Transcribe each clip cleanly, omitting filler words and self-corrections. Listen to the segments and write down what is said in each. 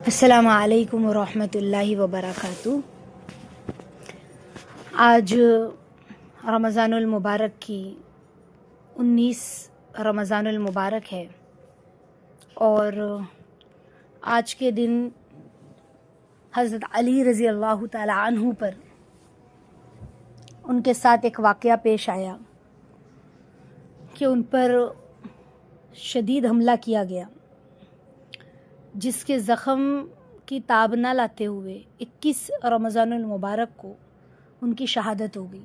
السلام علیکم ورحمۃ اللہ وبرکاتہ۔ آج رمضان المبارک کی 19 رمضان المبارک ہے اور آج کے دن حضرت علی رضی اللہ تعالی عنہ پر ان کے ساتھ ایک واقعہ پیش آیا کہ ان پر شدید حملہ کیا گیا، جس کے زخم کی تاب نہ لاتے ہوئے 21 رمضان المبارک کو ان کی شہادت ہو گئی۔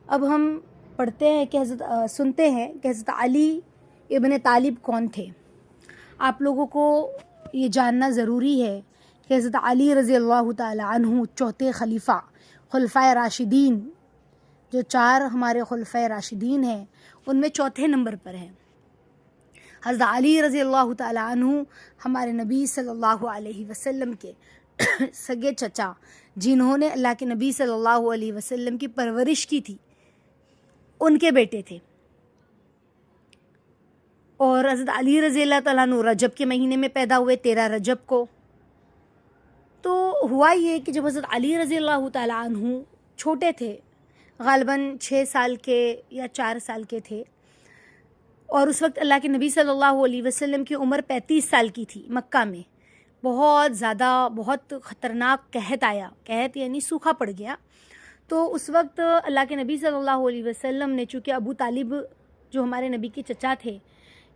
اب ہم پڑھتے ہیں کہ سنتے ہیں کہ حضرت علی ابن طالب کون تھے۔ آپ لوگوں کو یہ جاننا ضروری ہے کہ حضرت علی رضی اللہ تعالی عنہ چوتھے خلیفہ، خلفائے راشدین، جو 4 ہمارے خلفائے راشدین ہیں ان میں چوتھے نمبر پر ہیں۔ حضرت علی رضی اللہ تعالی عنہ ہمارے نبی صلی اللہ علیہ وسلم کے سگے چچا، جنہوں نے اللہ کے نبی صلی اللہ علیہ وسلم کی پرورش کی تھی، ان کے بیٹے تھے۔ اور حضرت علی رضی اللہ تعالیٰ عنہ رجب کے مہینے میں پیدا ہوئے، 13 رجب کو۔ تو ہوا یہ کہ جب حضرت علی رضی اللہ تعالیٰ عنہ چھوٹے تھے، غالباً 6 سال کے یا 4 سال کے تھے، اور اس وقت اللہ کے نبی صلی اللہ علیہ وسلم کی عمر 35 سال کی تھی۔ مکہ میں بہت خطرناک قحط آیا، قحط یعنی سوکھا پڑ گیا۔ تو اس وقت اللہ کے نبی صلی اللہ علیہ وسلم نے، چونکہ ابو طالب جو ہمارے نبی کے چچا تھے،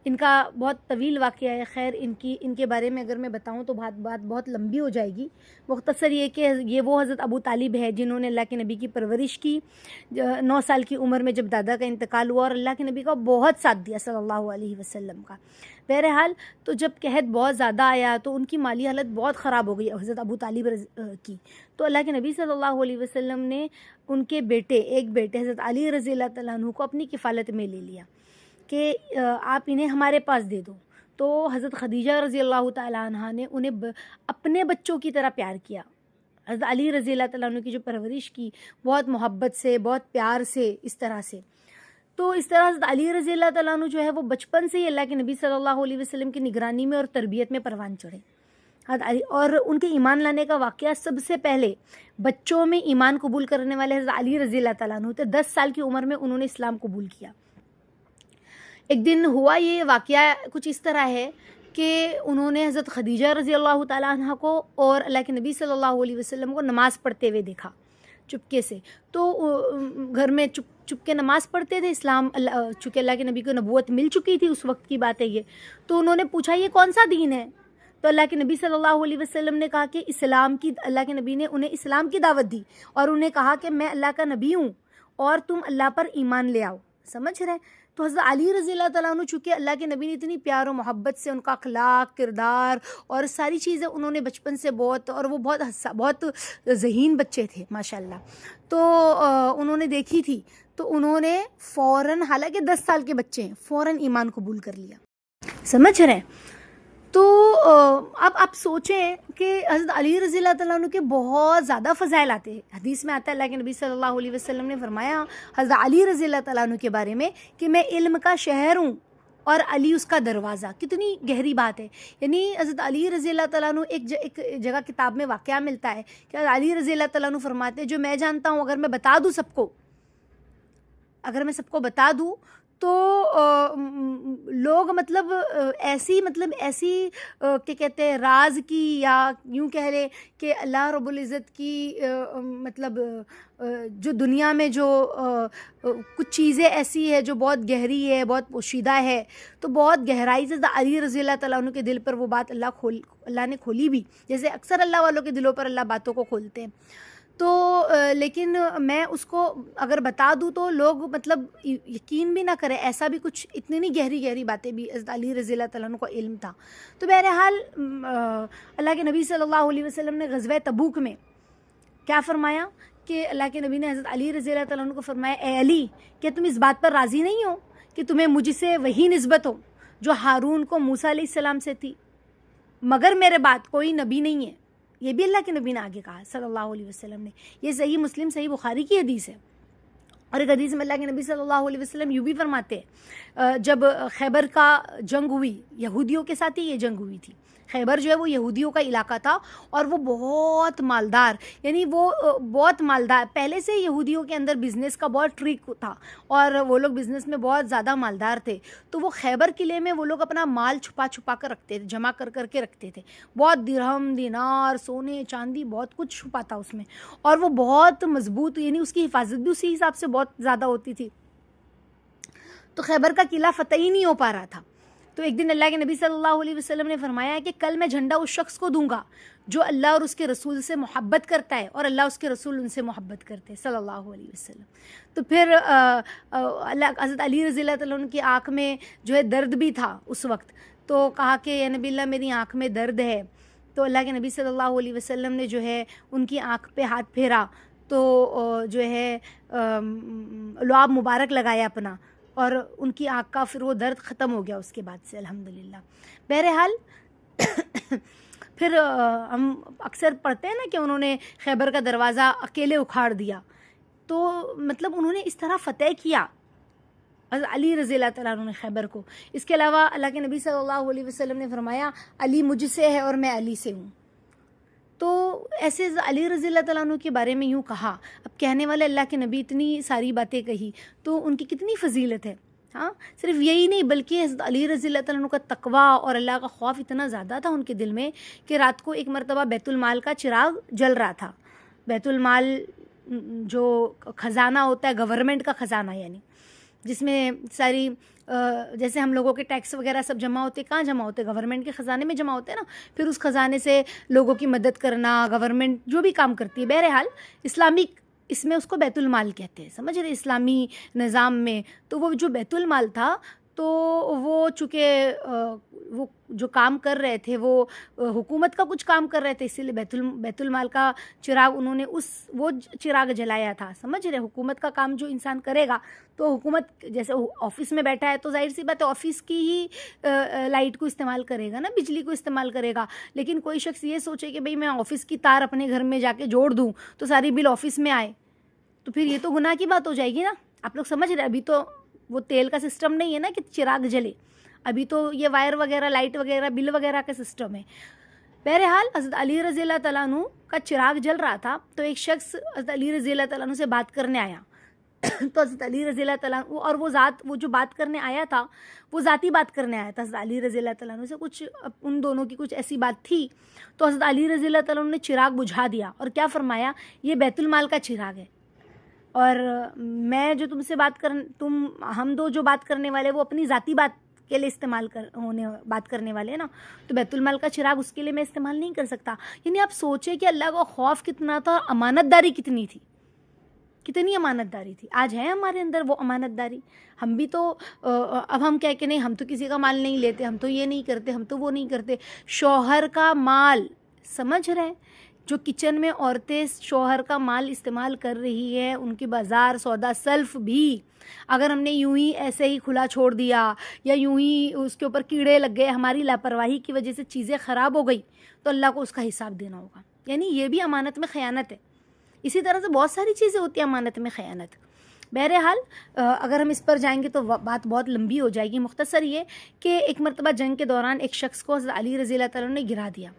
ان کا بہت طویل واقعہ ہے، خیر ان کے بارے میں اگر میں بتاؤں تو بات بہت لمبی ہو جائے گی۔ مختصر یہ کہ یہ وہ حضرت ابو طالب ہے جنہوں نے اللہ کے نبی کی پرورش کی 9 سال کی عمر میں، جب دادا کا انتقال ہوا، اور اللہ کے نبی کا بہت ساتھ دیا صلی اللہ علیہ وسلم کا۔ بہرحال تو جب قحط بہت زیادہ آیا تو ان کی مالی حالت بہت خراب ہو گئی حضرت ابو طالب کی۔ تو اللہ کے نبی صلی اللہ علیہ وسلم نے ان کے ایک بیٹے حضرت علی رضی اللہ تعالیٰ عنہ کو اپنی کفالت میں لے لیا کہ آپ انہیں ہمارے پاس دے دو۔ تو حضرت خدیجہ رضی اللہ تعالیٰ عنہ نے انہیں اپنے بچوں کی طرح پیار کیا۔ حضرت علی رضی اللہ تعالیٰ عنہ کی جو پرورش کی، بہت محبت سے، بہت پیار سے، اس طرح سے۔ تو اس طرح حضرت علی رضی اللہ تعالیٰ عنہ جو ہے وہ بچپن سے ہی اللہ کے نبی صلی اللہ علیہ وسلم کی نگرانی میں اور تربیت میں پروان چڑھے۔ حضرت علی اور ان کے ایمان لانے کا واقعہ سب سے پہلے بچوں میں ایمان قبول کرنے والے حضرت علی رضی اللہ تعالیٰ عنہ تھے۔ 10 سال کی عمر میں انہوں نے اسلام قبول کیا۔ ایک دن ہوا یہ واقعہ کچھ اس طرح ہے کہ انہوں نے حضرت خدیجہ رضی اللہ تعالیٰ عنہ کو اور اللہ کے نبی صلی اللہ علیہ وسلم کو نماز پڑھتے ہوئے دیکھا چپکے سے۔ تو گھر میں چپ کے نماز پڑھتے تھے، چونکہ اللہ کے نبی کو نبوت مل چکی تھی، اس وقت کی بات ہے یہ۔ تو انہوں نے پوچھا یہ کون سا دین ہے؟ تو اللہ کے نبی صلی اللہ علیہ وسلم نے کہا کہ اللہ کے نبی نے انہیں اسلام کی دعوت دی، اور انہیں کہا کہ میں اللہ کا نبی ہوں اور تم اللہ پر ایمان لے آؤ۔ سمجھ رہے؟ تو حضرت علی رضی اللہ تعالیٰ عنہ، چونکہ اللہ کے نبی نے اتنی پیار و محبت سے ان کا اخلاق، کردار اور ساری چیزیں انہوں نے بچپن سے اور وہ بہت ذہین بچے تھے ماشاءاللہ، تو انہوں نے دیکھی تھی، تو انہوں نے فوراً، حالانکہ 10 سال کے بچے ہیں، فوراً ایمان قبول کر لیا۔ سمجھ رہے ہیں؟ تو اب آپ سوچیں کہ حضرت علی رضی اللہ تعالیٰ عنہ کے بہت زیادہ فضائل آتے ہیں۔ حدیث میں آتا ہے، اللہ کے نبی صلی اللہ علیہ وسلم نے فرمایا حضرت علی رضی اللہ تعالیٰ عنہ کے بارے میں کہ میں علم کا شہر ہوں اور علی اس کا دروازہ۔ کتنی گہری بات ہے۔ یعنی حضرت علی رضی اللہ تعالیٰ عنہ، ایک جگہ کتاب میں واقعہ ملتا ہے کہ حضرت علی رضی اللہ تعالیٰ عنہ فرماتے ہیں جو میں جانتا ہوں اگر میں بتا دوں سب کو بتا دوں تو لوگ ایسی کہ کہتے ہیں راز کی، یا یوں کہہ لیں کہ اللہ رب العزت کی جو دنیا میں جو کچھ چیزیں ایسی ہے جو بہت گہری ہے، بہت پوشیدہ ہے، تو بہت گہرائی سے علی رضی اللہ تعالیٰ عنہ کے دل پر وہ بات اللہ نے کھولی بھی، جیسے اکثر اللہ والوں کے دلوں پر اللہ باتوں کو کھولتے ہیں۔ تو لیکن میں اس کو اگر بتا دوں تو لوگ یقین بھی نہ کریں، ایسا بھی کچھ اتنی نہیں گہری باتیں بھی حضرت علی رضی اللہ تعالیٰ عنہ کو علم تھا۔ تو بہرحال اللہ کے نبی صلی اللہ علیہ وسلم نے غزوہ تبوک میں کیا فرمایا کہ اللہ کے نبی نے حضرت علی رضی اللہ تعالیٰ عنہ کو فرمایا، اے علی، کیا تم اس بات پر راضی نہیں ہو کہ تمہیں مجھ سے وہی نسبت ہو جو ہارون کو موسیٰ علیہ السلام سے تھی، مگر میرے بعد کوئی نبی نہیں ہے۔ یہ بھی اللہ کے نبی نے آگے کہا صلی اللہ علیہ وسلم نے، یہ صحیح مسلم، صحیح بخاری کی حدیث ہے۔ اور ایک حدیث میں اللہ کے نبی صلی اللہ علیہ وسلم یوں بھی فرماتے ہیں، جب خیبر کا جنگ ہوئی، یہودیوں کے ساتھ ہی یہ جنگ ہوئی تھی، خیبر جو ہے وہ یہودیوں کا علاقہ تھا اور وہ بہت مالدار، یعنی وہ بہت مالدار، پہلے سے یہودیوں کے اندر بزنس کا بہت ٹرک تھا اور وہ لوگ بزنس میں بہت زیادہ مالدار تھے. تو وہ خیبر قلعے میں وہ لوگ اپنا مال چھپا چھپا کر رکھتے تھے، جمع کر کر کے رکھتے تھے، بہت درہم دینار سونے چاندی بہت کچھ چھپا تھا اس میں، اور وہ بہت مضبوط، یعنی اس کی حفاظت بھی اسی حساب سے بہت زیادہ ہوتی تھی. تو خیبر کا قلعہ فتح ہی نہیں ہو پا رہا تھا. تو ایک دن اللہ کے نبی صلی اللہ علیہ وسلم نے فرمایا کہ کل میں جھنڈا اس شخص کو دوں گا جو اللہ اور اس کے رسول سے محبت کرتا ہے اور اللہ اس کے رسول ان سے محبت کرتے ہیں صلی اللہ علیہ وسلم. تو پھر حضرت علی رضی اللہ تعالیٰ عنہ کی آنکھ میں جو ہے درد بھی تھا اس وقت، تو کہا کہ یا نبی اللہ میری آنکھ میں درد ہے. تو اللہ کے نبی صلی اللہ علیہ وسلم نے جو ہے ان کی آنکھ پہ ہاتھ پھیرا، تو جو ہے لعاب مبارک لگایا اپنا، اور ان کی آنکھ کا پھر وہ درد ختم ہو گیا اس کے بعد سے الحمدللہ. بہرحال پھر ہم اکثر پڑھتے ہیں نا کہ انہوں نے خیبر کا دروازہ اکیلے اکھاڑ دیا، تو مطلب انہوں نے اس طرح فتح کیا حضرت علی رضی اللہ تعالیٰ عنہ نے خیبر کو. اس کے علاوہ اللہ کے نبی صلی اللہ علیہ وسلم نے فرمایا علی مجھ سے ہے اور میں علی سے ہوں. تو ایسے علی رضی اللہ تعالیٰ عنہ کے بارے میں یوں کہا. اب کہنے والے اللہ کے نبی اتنی ساری باتیں کہی تو ان کی کتنی فضیلت ہے. ہاں صرف یہی نہیں بلکہ حضرت علی رضی اللہ تعالیٰ عنہ کا تقویٰ اور اللہ کا خوف اتنا زیادہ تھا ان کے دل میں کہ رات کو ایک مرتبہ بیت المال کا چراغ جل رہا تھا. بیت المال جو خزانہ ہوتا ہے گورنمنٹ کا خزانہ، یعنی جس میں ساری جیسے ہم لوگوں کے ٹیکس وغیرہ سب جمع ہوتے، کہاں جمع ہوتے؟ گورنمنٹ کے خزانے میں جمع ہوتے ہیں نا. پھر اس خزانے سے لوگوں کی مدد کرنا، گورنمنٹ جو بھی کام کرتی ہے. بہرحال اسلامک اس میں اس کو بیت المال کہتے ہیں، سمجھ رہے؟ اسلامی نظام میں تو وہ جو بیت المال تھا تو وہ چونکہ وہ جو کام کر رہے تھے وہ حکومت کا کچھ کام کر رہے تھے، اسی لیے بیت المال کا چراغ انہوں نے وہ چراغ جلایا تھا. سمجھ رہے؟ حکومت کا کام جو انسان کرے گا تو حکومت جیسے آفس میں بیٹھا ہے تو ظاہر سی بات ہے آفس کی ہی لائٹ کو استعمال کرے گا نا، بجلی کو استعمال کرے گا. لیکن کوئی شخص یہ سوچے کہ بھئی میں آفس کی تار اپنے گھر میں جا کے جوڑ دوں تو ساری بل آفس میں آئے، تو پھر یہ تو گناہ کی بات ہو جائے گی نا. آپ لوگ سمجھ رہے؟ ابھی تو وہ تیل کا سسٹم نہیں ہے نا کہ چراغ جلے، ابھی تو یہ وائر وغیرہ لائٹ وغیرہ بل وغیرہ کا سسٹم ہے. بہرحال حضرت علی رضی اللہ تعالیٰ عنہ کا چراغ جل رہا تھا تو ایک شخص حضرت علی رضی اللہ تعالیٰ عنہ سے بات کرنے آیا. تو حضرت علی رضی اللہ تعالیٰ عنہ اور وہ جو بات کرنے آیا تھا وہ ذاتی بات کرنے آیا تھا حضرت علی رضی اللہ تعالیٰ عنہ سے، کچھ ان دونوں کی کچھ ایسی بات تھی. تو حضرت علی رضی اللہ تعالیٰ عنہ نے چراغ بجھا دیا اور کیا فرمایا یہ بیت المال کا چراغ ہے، اور میں جو تم سے ہم دو جو بات کرنے والے وہ اپنی ذاتی بات کے لیے بات کرنے والے ہیں نا، تو بیت المال کا چراغ اس کے لیے میں استعمال نہیں کر سکتا. یعنی آپ سوچیں کہ اللہ کا خوف کتنا تھا اور امانت داری کتنی تھی، کتنی امانت داری تھی. آج ہے ہمارے اندر وہ امانت داری؟ ہم بھی تو اب ہم کہہ کہ نہیں ہم تو کسی کا مال نہیں لیتے، ہم تو یہ نہیں کرتے، ہم تو وہ نہیں کرتے. شوہر کا مال، سمجھ رہے ہیں؟ جو کچن میں عورتیں شوہر کا مال استعمال کر رہی ہے، ان کی بازار سودا سلف بھی اگر ہم نے یوں ہی ایسے ہی کھلا چھوڑ دیا یا یوں ہی اس کے اوپر کیڑے لگ گئے، ہماری لاپرواہی کی وجہ سے چیزیں خراب ہو گئی تو اللہ کو اس کا حساب دینا ہوگا. یعنی یہ بھی امانت میں خیانت ہے. اسی طرح سے بہت ساری چیزیں ہوتی ہیں امانت میں خیانت. بہرحال اگر ہم اس پر جائیں گے تو بات بہت لمبی ہو جائے گی. مختصر یہ کہ ایک مرتبہ جنگ کے دوران ایک شخص کو حضرت علی رضی اللہ تعالیٰ نے گرا دیا.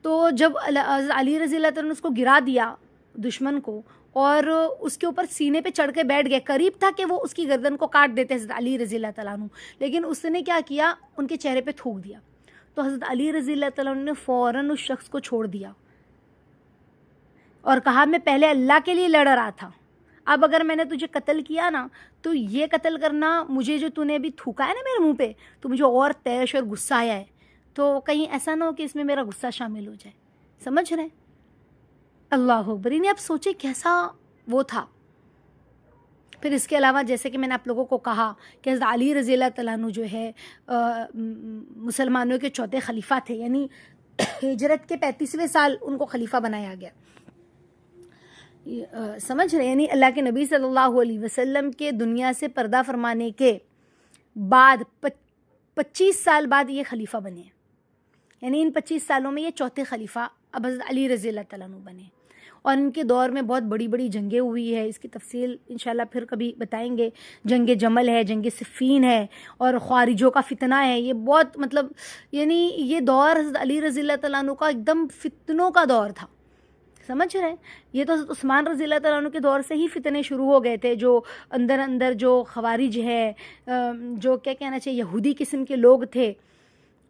تو جب حضرت علی رضی اللہ تعالیٰ نے اس کو گرا دیا دشمن کو اور اس کے اوپر سینے پہ چڑھ کے بیٹھ گئے، قریب تھا کہ وہ اس کی گردن کو کاٹ دیتے حضرت علی رضی اللہ تعالیٰ عنہ، لیکن اس نے کیا کیا؟ ان کے چہرے پہ تھوک دیا. تو حضرت علی رضی اللہ تعالیٰ عنہ نے فوراً اس شخص کو چھوڑ دیا اور کہا میں پہلے اللہ کے لیے لڑ رہا تھا، اب اگر میں نے تجھے قتل کیا نا تو یہ قتل کرنا مجھے جو تو نے ابھی تھوکا ہے نا میرے منہ پہ تو مجھے اور تیش اور غصہ آیا ہے، تو کہیں ایسا نہ ہو کہ اس میں میرا غصہ شامل ہو جائے. سمجھ رہے ہیں؟ اللہ اکبر. انہیں آپ سوچے کیسا وہ تھا. پھر اس کے علاوہ جیسے کہ میں نے آپ لوگوں کو کہا کہ حضرت علی رضی اللہ تعالیٰ عنہ جو ہے مسلمانوں کے چوتھے خلیفہ تھے، یعنی ہجرت کے 35ویں سال ان کو خلیفہ بنایا گیا. سمجھ رہے؟ یعنی اللہ کے نبی صلی اللہ علیہ وسلم کے دنیا سے پردہ فرمانے کے بعد 25 سال بعد یہ خلیفہ بنے ہیں. یعنی ان 25 سالوں میں یہ چوتھے خلیفہ اب حضرت علی رضی اللہ تعالیٰ عنہ بنے. اور ان کے دور میں بہت بڑی بڑی جنگیں ہوئی ہے. اس کی تفصیل انشاءاللہ پھر کبھی بتائیں گے. جنگ جمل ہے, جنگ صفین ہے, اور خوارجوں کا فتنہ ہے. یہ بہت مطلب یعنی یہ دور حضرت علی رضی اللہ تعالیٰ عنہ کا ایک دم فتنوں کا دور تھا, سمجھ رہے ہیں. یہ تو حضرت عثمان رضی اللہ تعالیٰ عنہ کے دور سے ہی فتنے شروع ہو گئے تھے. جو اندر جو خوارج ہے, جو کیا کہنا چاہیے یہودی قسم کے لوگ تھے,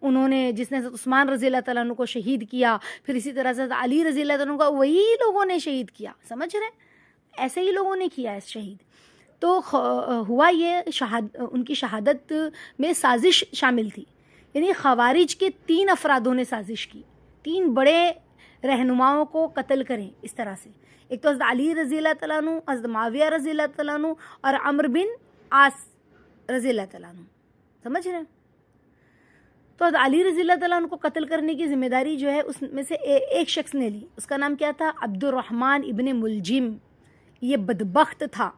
انہوں نے جس نے حضرت عثمان رضی اللہ تعالیٰ عنہ کو شہید کیا, پھر اسی طرح سے حضرت علی رضی اللہ تعالیٰ عنہ کا وہی لوگوں نے شہید کیا, سمجھ رہے ہیں, ایسے ہی لوگوں نے کیا ہے شہید. تو ہوا یہ ان کی شہادت میں سازش شامل تھی. یعنی خوارج کے 3 افرادوں نے سازش کی, 3 بڑے رہنماؤں کو قتل کریں اس طرح سے. ایک تو حضرت علی رضی اللہ تعالیٰ عنہ, حضرت معاویہ رضی اللہ تعالیٰ عنہ, اور عمرو بن عاص رضی اللہ تعالیٰ عنہ, سمجھ رہے ہیں. تو حضرت علی رضی اللہ تعالیٰ عنہ کو قتل کرنے کی ذمہ داری جو ہے اس میں سے ایک شخص نے لی. اس کا نام کیا تھا؟ عبد الرحمن ابن ملجم. یہ بدبخت تھا.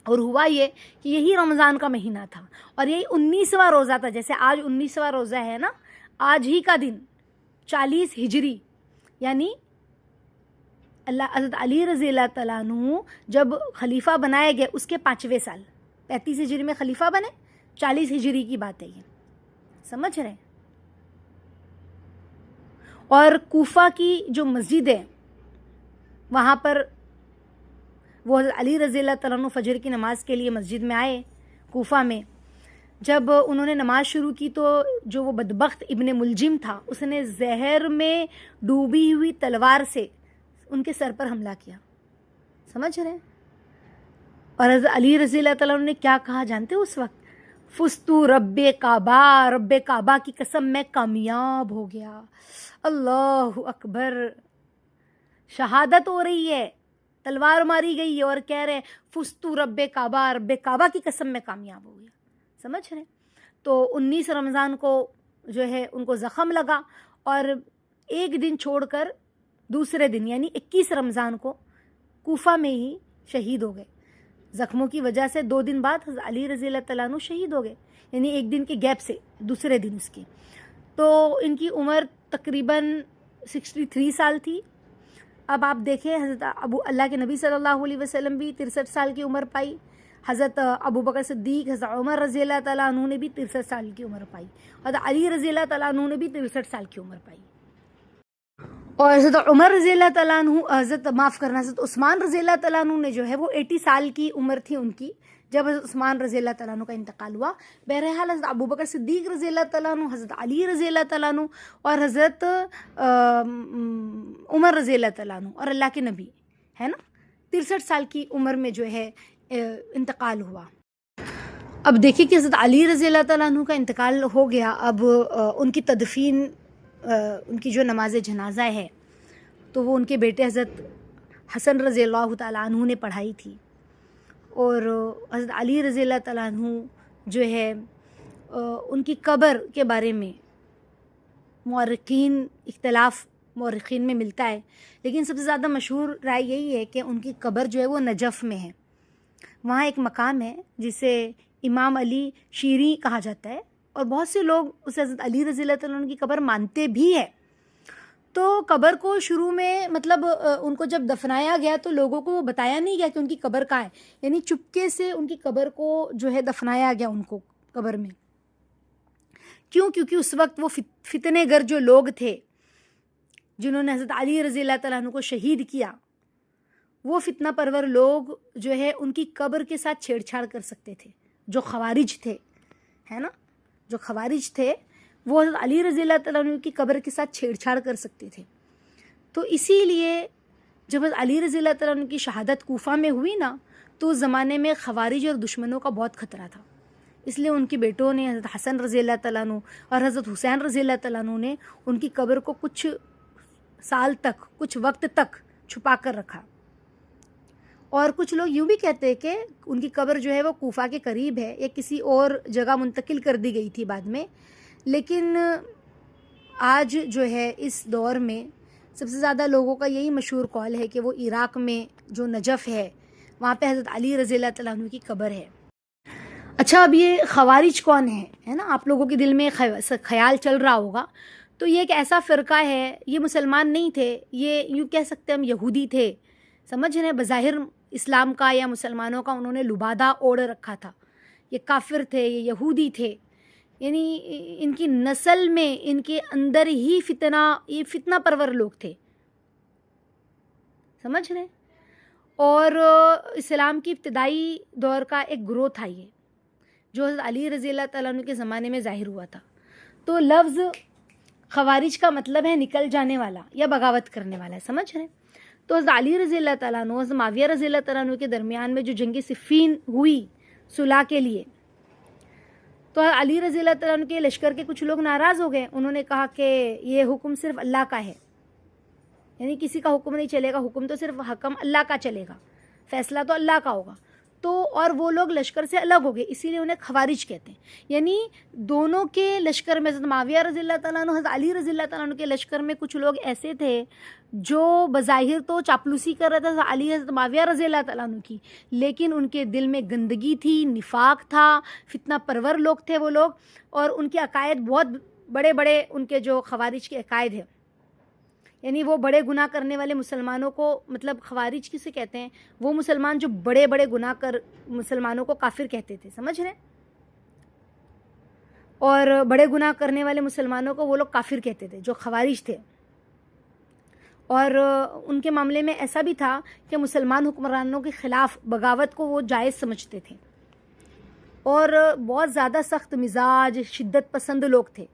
اور ہوا یہ کہ یہی رمضان کا مہینہ تھا, اور یہی 19واں روزہ تھا. جیسے آج 19واں روزہ ہے نا, آج ہی کا دن 40 ہجری, یعنی حضرت علی رضی اللہ تعالیٰ عنہ جب خلیفہ بنائے گئے اس کے 5ویں سال, 35 ہجری میں خلیفہ بنے, 40 ہجری کی بات ہے یہ, سمجھ رہے ہیں. اور کوفہ کی جو مسجد ہے وہاں پر وہ حضرت علی رضی اللہ تعالیٰ عنہ فجر کی نماز کے لیے مسجد میں آئے کوفہ میں. جب انہوں نے نماز شروع کی تو جو وہ بدبخت ابن ملجم تھا اس نے زہر میں ڈوبی ہوئی تلوار سے ان کے سر پر حملہ کیا, سمجھ رہے ہیں. اور حضرت علی رضی اللہ تعالیٰ عنہ نے کیا کہا جانتے ہو اس وقت؟ فستو رب کعبہ کی قسم میں کامیاب ہو گیا. اللہ اکبر, شہادت ہو رہی ہے, تلوار ماری گئی ہے, اور کہہ رہے ہیں فستو رب کعبہ کی قسم میں کامیاب ہو گیا, سمجھ رہے ہیں. تو 19 رمضان کو جو ہے ان کو زخم لگا, اور ایک دن چھوڑ کر دوسرے دن یعنی 21 رمضان کو کوفہ میں ہی شہید ہو گئے. زخموں کی وجہ سے 2 دن بعد حضرت علی رضی اللہ تعالیٰ عنہ شہید ہو گئے, یعنی ایک دن کے گیپ سے دوسرے دن اس کی. تو ان کی عمر تقریباً 63 سال تھی. اب آپ دیکھیں حضرت اللہ کے نبی صلی اللہ علیہ وسلم بھی 63 سال کی عمر پائی, حضرت ابو بکر صدیق, حضرت عمر رضی اللہ تعالیٰ عنہ نے بھی 63 سال کی عمر پائی, حضرت علی رضی اللہ تعالیٰ عنہ نے بھی 63 سال کی عمر پائی. اور حضرت عمر رضی اللہ تعالیٰ عنہ حضرت عثمان رضی اللہ تعالیٰ عنہ نے جو ہے وہ 80 سال کی عمر تھی ان کی جب حضرت عثمان رضی اللہ تعالیٰ عنہ کا انتقال ہوا. بہرحال حضرت ابو بکر صدیق رضی اللہ تعالیٰ عنہ, حضرت علی رضی اللہ تعالیٰ عنہ, اور حضرت عمر رضی اللہ تعالیٰ عنہ اور اللہ کے نبی ہے نا 63 سال کی عمر میں جو ہے انتقال ہوا. اب دیکھیے کہ حضرت علی رضی اللہ تعالیٰ عنہ کا انتقال ہو گیا. اب ان کی تدفین, ان کی جو نماز جنازہ ہے تو وہ ان کے بیٹے حضرت حسن رضی اللہ تعالیٰ عنہ نے پڑھائی تھی. اور حضرت علی رضی اللہ تعالیٰ عنہ جو ہے ان کی قبر کے بارے میں اختلاف مورخین میں ملتا ہے, لیکن سب سے زیادہ مشہور رائے یہی ہے کہ ان کی قبر جو ہے وہ نجف میں ہے. وہاں ایک مقام ہے جسے امام علی شیری کہا جاتا ہے, اور بہت سے لوگ اسے حضرت علی رضی اللہ تعالیٰ عنہ کی قبر مانتے بھی ہے. تو قبر کو شروع میں مطلب ان کو جب دفنایا گیا تو لوگوں کو بتایا نہیں گیا کہ ان کی قبر کہاں ہے, یعنی چپکے سے ان کی قبر کو جو ہے دفنایا گیا ان کو قبر میں. کیوں؟ کیونکہ اس وقت وہ فتنے گر جو لوگ تھے جنہوں نے حضرت علی رضی اللہ تعالیٰ عنہ کو شہید کیا, وہ فتنہ پرور لوگ جو ہے ان کی قبر کے ساتھ چھیڑ چھاڑ کر سکتے تھے. جو خوارج تھے, ہے نا, جو خوارج تھے وہ حضرت علی رضی اللہ تعالیٰ عنہ کی قبر کے ساتھ چھیڑ چھاڑ کر سکتے تھے. تو اسی لیے جب حضرت علی رضی اللہ تعالیٰ عنہ کی شہادت کوفہ میں ہوئی نا تو اس زمانے میں خوارج اور دشمنوں کا بہت خطرہ تھا. اس لیے ان کی بیٹوں نے حضرت حسن رضی اللہ تعالیٰ عنہ اور حضرت حسین رضی اللہ تعالیٰ عنہ نے ان کی قبر کو کچھ سال تک, کچھ وقت تک چھپا کر رکھا. اور کچھ لوگ یوں بھی کہتے ہیں کہ ان کی قبر جو ہے وہ کوفہ کے قریب ہے یا کسی اور جگہ منتقل کر دی گئی تھی بعد میں. لیکن آج جو ہے اس دور میں سب سے زیادہ لوگوں کا یہی مشہور قول ہے کہ وہ عراق میں جو نجف ہے وہاں پہ حضرت علی رضی اللہ تعالیٰ عنہ کی قبر ہے. اچھا, اب یہ خوارج کون ہے نا, آپ لوگوں کے دل میں خیال چل رہا ہوگا. تو یہ ایک ایسا فرقہ ہے، یہ مسلمان نہیں تھے، یہ یوں کہہ سکتے ہیں ہم یہودی تھے، سمجھ رہے ہیں، بظاہر اسلام کا یا مسلمانوں کا انہوں نے لبادہ اوڑھ رکھا تھا، یہ کافر تھے، یہ یہودی تھے، یعنی ان کی نسل میں ان کے اندر ہی یہ فتنہ پرور لوگ تھے، سمجھ رہے ہیں. اور اسلام کی ابتدائی دور کا ایک گروہ تھا یہ، جو حضرت علی رضی اللہ تعالیٰ عنہ کے زمانے میں ظاہر ہوا تھا. تو لفظ خوارج کا مطلب ہے نکل جانے والا یا بغاوت کرنے والا ہے، سمجھ رہے ہیں. تو حضرت علی رضی اللہ تعالیٰ عنہ حضرت معاویہ رضی اللہ تعالیٰ عنہ کے درمیان میں جو جنگ صفین ہوئی صلح کے لیے، تو علی رضی اللہ تعالیٰ عنہ کے لشکر کے کچھ لوگ ناراض ہو گئے. انہوں نے کہا کہ یہ حکم صرف اللہ کا ہے، یعنی کسی کا حکم نہیں چلے گا، حکم تو صرف حکم اللہ کا چلے گا، فیصلہ تو اللہ کا ہوگا. تو اور وہ لوگ لشکر سے الگ ہو گئے، اسی لیے انہیں خوارج کہتے ہیں. یعنی دونوں کے لشکر میں حضرت معاویہ رضی اللہ تعالیٰ عنہ حضرت علی رضی اللہ تعالیٰ عنہ کے لشکر میں کچھ لوگ ایسے تھے جو بظاہر تو چاپلوسی کر رہے تھے حضرت علی حضرت معاویہ رضی اللہ تعالیٰ عنہ کی، لیکن ان کے دل میں گندگی تھی، نفاق تھا، فتنہ پرور لوگ تھے وہ لوگ، اور ان کے عقائد بہت بڑے بڑے ان کے جو خوارج کے عقائد ہیں، یعنی وہ بڑے گناہ کرنے والے مسلمانوں کو، مطلب خوارج کسے کہتے ہیں، وہ مسلمان جو بڑے بڑے گناہ کر مسلمانوں کو کافر کہتے تھے، سمجھ رہے ہیں، اور بڑے گناہ کرنے والے مسلمانوں کو وہ لوگ کافر کہتے تھے جو خوارج تھے. اور ان کے معاملے میں ایسا بھی تھا کہ مسلمان حکمرانوں کے خلاف بغاوت کو وہ جائز سمجھتے تھے، اور بہت زیادہ سخت مزاج، شدت پسند لوگ تھے.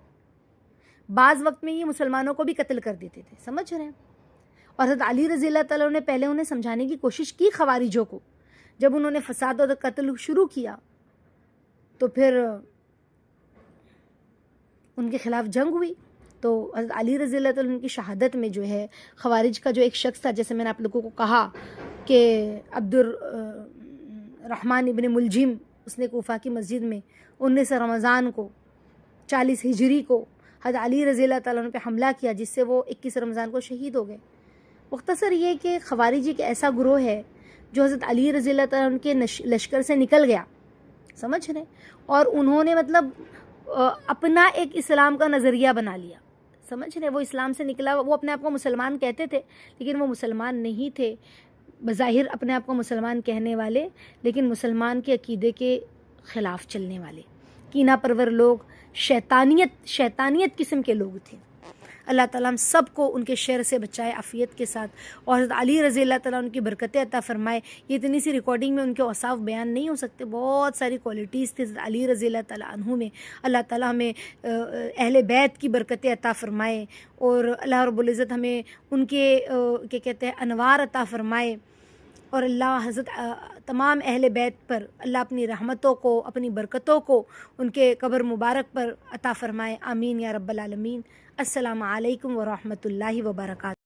بعض وقت میں یہ مسلمانوں کو بھی قتل کر دیتے تھے، سمجھ رہے ہیں. اور حضرت علی رضی اللہ تعالیٰ نے پہلے انہیں سمجھانے کی کوشش کی خوارجوں کو، جب انہوں نے فساد اور قتل شروع کیا تو پھر ان کے خلاف جنگ ہوئی. تو حضرت علی رضی اللہ تعالیٰ کی شہادت میں جو ہے خوارج کا جو ایک شخص تھا، جیسے میں نے آپ لوگوں کو کہا کہ عبد الرحمن ابن ملجم، اس نے کوفہ کی مسجد میں 19 رمضان کو 40 ہجری کو حضرت علی رضی اللہ تعالیٰ عنہ پہ حملہ کیا، جس سے وہ 21 رمضان کو شہید ہو گئے. مختصر یہ کہ خوارج ایک ایسا گروہ ہے جو حضرت علی رضی اللہ تعالیٰ عنہ کے لشکر سے نکل گیا، سمجھ رہے، اور انہوں نے مطلب اپنا ایک اسلام کا نظریہ بنا لیا، سمجھ رہے. وہ اسلام سے نکلا، وہ اپنے آپ کو مسلمان کہتے تھے لیکن وہ مسلمان نہیں تھے، بظاہر اپنے آپ کو مسلمان کہنے والے لیکن مسلمان کے عقیدے کے خلاف چلنے والے کینہ پرور لوگ، شیطانیت قسم کے لوگ تھے. اللہ تعالیٰ ہم سب کو ان کے شر سے بچائے عافیت کے ساتھ، اور حضرت علی رضی اللہ تعالیٰ ان کی برکتیں عطا فرمائے. یہ اتنی سی ریکارڈنگ میں ان کے اوصاف بیان نہیں ہو سکتے، بہت ساری کوالٹیز تھے حضرت علی رضی اللہ تعالیٰ عنہ میں. اللہ تعالیٰ ہمیں اہل بیت کی برکتیں عطا فرمائے، اور اللہ رب العزت ہمیں ان کے کیا کہتے ہیں انوار عطا فرمائے، اور اللہ حضرت تمام اہل بیت پر اللہ اپنی رحمتوں کو، اپنی برکتوں کو ان کے قبر مبارک پر عطا فرمائے. آمین یا رب العالمین. السلام علیکم ورحمۃ اللہ وبرکاتہ.